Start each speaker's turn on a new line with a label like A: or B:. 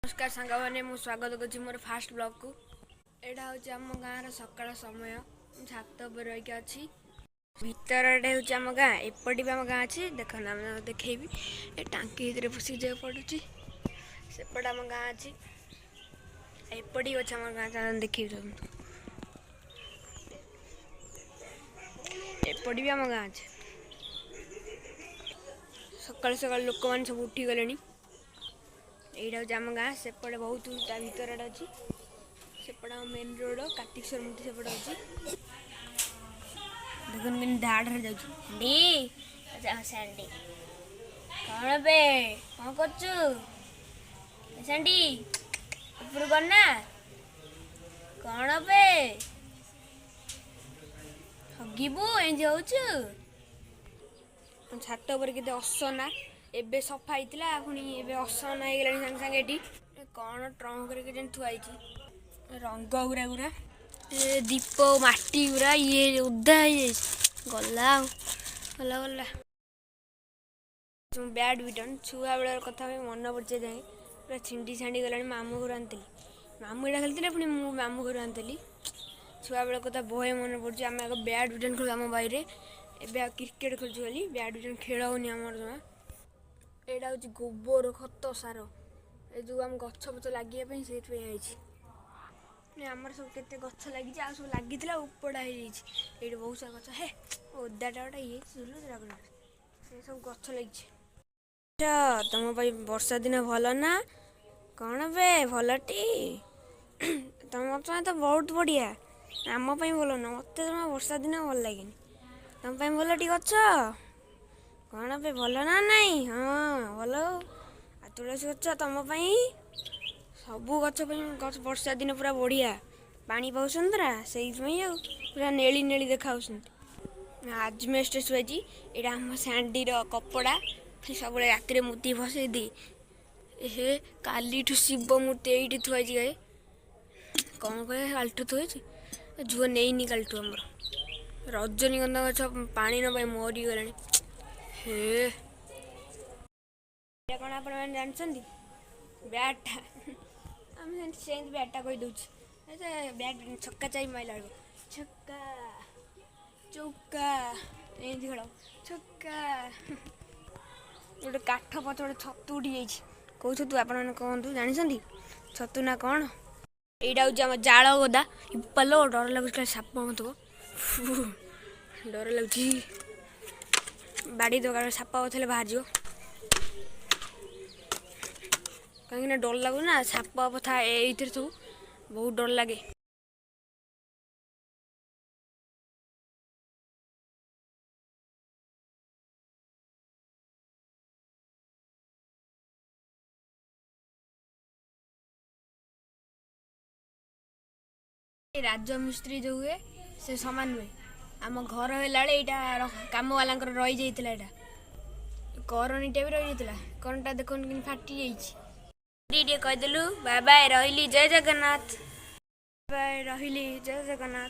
A: नमस्कार सांग मैंने स्वागत कर मोर फास्ट ब्लॉग को। यहाँ हूँ आम गाँव सकाल समय छात पर रही अच्छी भीतर हूँ आम गाँ एपटे भी आम गाँ अच्छी देख देखी टांकी भर पशिक जा पड़ू सेपट आम गाँ अच्छी एपटे अच्छे आम गाँ देख एपटे भी आम गाँ अच्छे सकाल सकाल लोक मैंने सब उठी गले। यहाँ हूँ आम गाँ सेपटे बहुत भर आड़े अच्छी सेपटे आम मेन रोड कार्तिकेश्वर मूर्ति सेपटे अच्छी देखो कि धाड़ जाडी कौन बे कौन करडी ऊपर करना कौन बे हगिबू एंज हो छात पर के असना एबे सफा होता पुणी ए असना हो गला सागे सागे ये कौन ट्रंक थुआई रंग गुरा गुरा दीप माटी गुरा ये उदा गला गला गला बैडमिंटन छुआ बेल कथा मन पड़े जाए पूरा छिंडी छाणी गला मामू घर आनी मामू यहाँ खेलते पुणी मु मामू घर आनी छुआ बेल कथा बहे मन पड़े आम आगे बैडमिंटन खेलु आम बाईरे एवं क्रिकेट खेलु खाली बैडमिंटन खेल होनी आम जमा यहाँ हूँ गोबर खत सार ये जो आम गछ फच लगे से आमर सब केते गछ लगी सब लगी उपड़ा हो बहुत सारा गछ हे ओदाटा गोटे ये सब गछ लगी तुम वर्षा दिन भल ना कौन बे भलटी तुम तो बहुत बढ़िया आम भल ना मत वर्षा दिन भल लगे तुम भलटी गछ कौन बे भल ना नाई हाँ भल आ तुलसी गछ तुम सबू गछ वर्षा दिन पूरा बढ़िया पानी पाऊँ से पूरा नेली नेली देखा आजमेस्ट शुआई यहाँ आम सांडीर कपड़ा सब राति मूर्ति भसई दी ए काली शिव मूर्ति ये थुआई गाए कौन कह कालठू थुआई झुआ नहीं कालठू आमर रजनीगंधा गछ पानी ना मरी गला हे कौन आप जानते बैटा आम से बैटा कही दौर बैट छक्का चाहिए माइला छक्का चौका एमती खेल छक्का गोटे काठ पथ गोटे छतु उठी जाइए कौ छतु आप कहतु जानी छतु ना कौन यहाँ हूँ आम जाल गदा पालो डर लगुच साप मत डर लगुच बाड़ी दरकार साप थे बाहर जा कहीं डर लगू ना साप था ये सब बहुत डर लगे राजमिस्त्री जो हुए से सामान हुए आम घर है कम वाला रही जाता करनीटा भी रही जाता कौनटा देख फाटी जाइए कहीदेलु बाय बाय रही जय जगन्नाथ बाय रही जय जगन्नाथ।